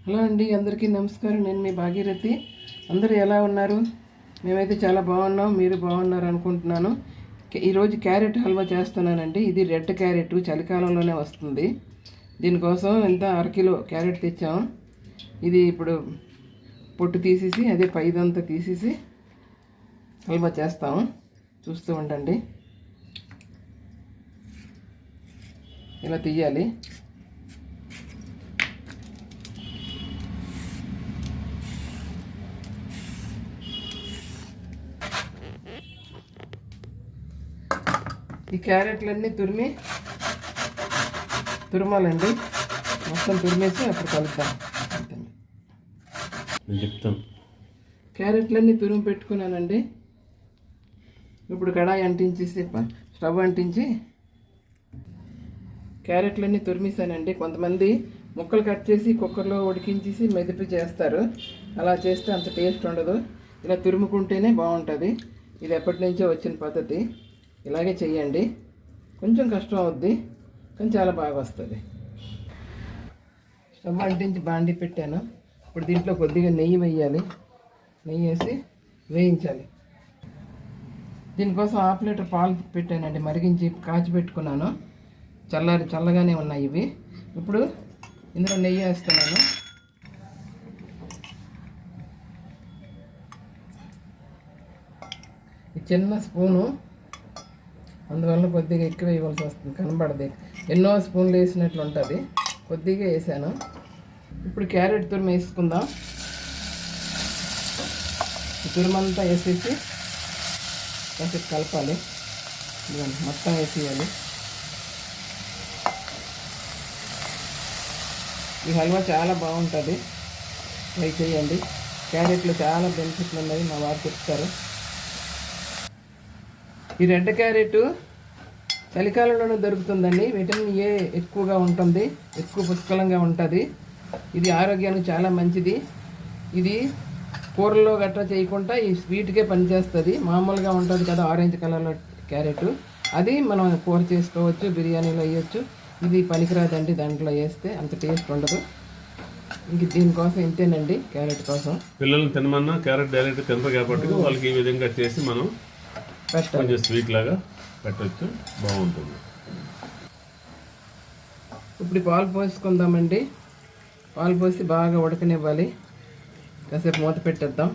Hello అండి, అందరికీ నమస్కారం. నేను మీ భాగీరథి. అందరూ ఎలా ఉన్నారు? మేమైతే చాలా బాగున్నాం. మీరు బాగున్నారు అనుకుంటున్నాను. ఈరోజు క్యారెట్ హల్వా చేస్తున్నానండి. ఇది రెడ్ క్యారెట్, చలికాలంలోనే వస్తుంది. దీనికోసం ఎంత అరకిలో క్యారెట్ తెచ్చాము. ఇది ఇప్పుడు పొట్టు తీసేసి అదే పైదంతా తీసేసి హల్వా చేస్తాము. చూస్తూ ఉండండి. ఇలా తీయాలి. ఈ క్యారెట్లన్నీ తురమాలండి. మొత్తం తురిమేసి అప్పుడు కలుపుతాం. క్యారెట్లన్నీ తురిమి పెట్టుకున్నానండి. ఇప్పుడు కడాయి అంటించేసి స్టవ్ అంటించి క్యారెట్లన్నీ తురిమేసానండి. కొంతమంది ముక్కలు కట్ చేసి కుక్కర్లో ఉడికించేసి మెదిపి చేస్తారు. అలా చేస్తే అంత టేస్ట్ ఉండదు. ఇలా తురుముకుంటేనే బాగుంటుంది. ఇది ఎప్పటి నుంచో వచ్చిన పద్ధతి. ఇలాగే చెయ్యండి. కొంచెం కష్టం అవుద్ది, కానీ చాలా బాగా వస్తుంది. స్టవ్ అంటించి బాండి పెట్టాను. ఇప్పుడు దీంట్లో కొద్దిగా నెయ్యి వేయాలి. నెయ్యి వేసి వేయించాలి. దీనికోసం హాఫ్ లీటర్ పాలు పెట్టానండి. మరిగించి కాచి పెట్టుకున్నాను. చల్లగానే ఉన్నాయి ఇవి. ఇప్పుడు ఇందులో నెయ్యి వేస్తున్నాను. ఈ చిన్న స్పూను, అందువల్ల కొద్దిగా ఎక్కువ వేయవలసి వస్తుంది, కనబడదు. ఎన్నో స్పూన్లు వేసినట్లు ఉంటుంది. కొద్దిగా వేసాను. ఇప్పుడు క్యారెట్ తురుము వేసుకుందాం. ఈ తురుమంతా వేసేసి కాసేపు కలపాలి. మొత్తం వేసేయాలి. ఈ హల్వా చాలా బాగుంటుంది. ట్రై చేయండి. క్యారెట్లో చాలా బెనిఫిట్లు ఉన్నాయి, మా వారు చెప్తారు. ఈ రెడ్ క్యారెట్ చలికాలంలోనే దొరుకుతుందండి. విటమిన్ ఏ ఎక్కువగా ఉంటుంది, ఎక్కువ పుష్కలంగా ఉంటుంది. ఇది ఆరోగ్యానికి చాలా మంచిది. ఇది కూరల్లో గట్రా చేయకుండా ఈ స్వీట్కే పనిచేస్తుంది. మామూలుగా ఉంటుంది కదా ఆరెంజ్ కలర్లో క్యారెట్, అది మనం కూర చేసుకోవచ్చు, బిర్యానీలో వేయచ్చు. ఇది పనికిరాదండి, దాంట్లో వేస్తే అంత టేస్ట్ ఉండదు. ఇంక దీనికోసం ఇంతేనండి. క్యారెట్ కోసం పిల్లలు తినమన్నా క్యారెట్ డైరెక్ట్ తినరు కాబట్టి వాళ్ళకి ఈ విధంగా చేసి మనం కొంచెం స్వీట్ లాగా పెట్టచ్చు, బాగుంటుంది. ఇప్పుడు పాలు పోసుకుందామండి. పాలు పోసి బాగా ఉడకనివ్వాలి. కాసేపు మూత పెట్టేద్దాం.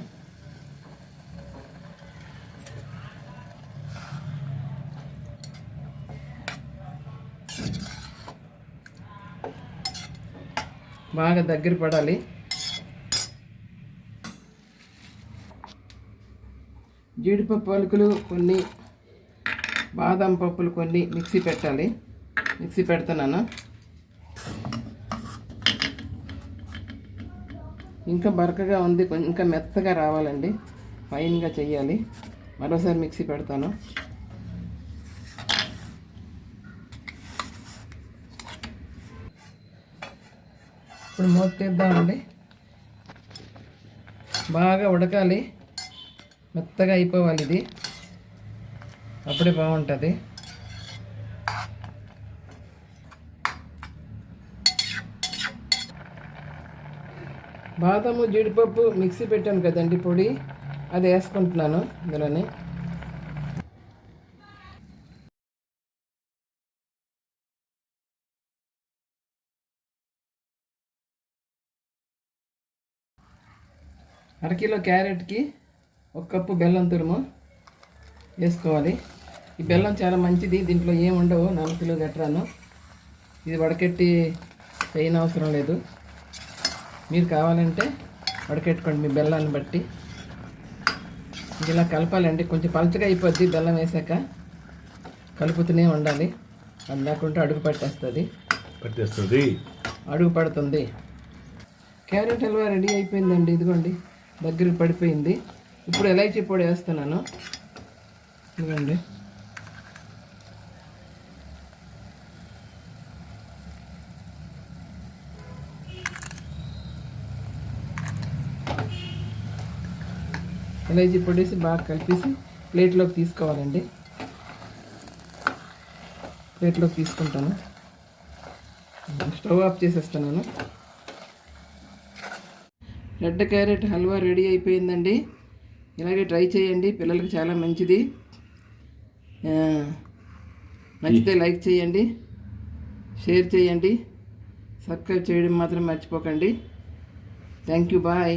బాగా దగ్గర పడాలి. జీడిపప్పు పలుకులు కొన్ని, బాదం పప్పులు కొన్ని మిక్సీ పెట్టాలి. మిక్సీ పెడుతున్నాను. ఇంకా బరకగా ఉంది, ఇంకా మెత్తగా రావాలండి. ఫైన్గా చెయ్యాలి. మరోసారి మిక్సీ పెడతాను. ఇప్పుడు మూత తీద్దామండి. బాగా ఉడకాలి, మెత్తగా అయిపోవాలి. ఇది అప్పుడే బాగుంటుంది. బాదము జీడిపప్పు మిక్సీ పెట్టాను కదండి పొడి, అది వేసుకుంటున్నాను ఇందులోనే. అరకిలో క్యారెట్కి 1 కప్పు బెల్లం తురుము వేసుకోవాలి. ఈ బెల్లం చాలా మంచిది. దీంట్లో ఏమి ఉండవు, నలుపులు గట్రాను. ఇది వడకెట్టి చేయని అవసరం లేదు. మీరు కావాలంటే వడకెట్టుకోండి మీ బెల్లాన్ని బట్టి. ఇలా కలపాలండి. కొంచెం పలచగా అయిపోద్ది బెల్లం వేసాక. కలుపుతూనే ఉండాలి. అది లేకుంటే అడుగు అడుగు పడుతుంది. క్యారెట్ హల్వా రెడీ అయిపోయిందండి. ఇదిగోండి, దగ్గర పడిపోయింది. ఇప్పుడు ఎలైచీ పొడి వేస్తున్నాను. ఇదిగోండి. ఎలైచీ పొడేసి బాగా కలిపేసి ప్లేట్లోకి తీసుకోవాలండి. ప్లేట్లోకి తీసుకుంటాను. స్టవ్ ఆఫ్ చేసేస్తున్నాను. రెడ్ క్యారెట్ హల్వా రెడీ అయిపోయిందండి. ఇలాగే ట్రై చేయండి, పిల్లలకి చాలా మంచిది. నచ్చితే లైక్ చేయండి, షేర్ చేయండి, సబ్స్క్రైబ్ చేయడం మాత్రం మర్చిపోకండి. Thank you, bye.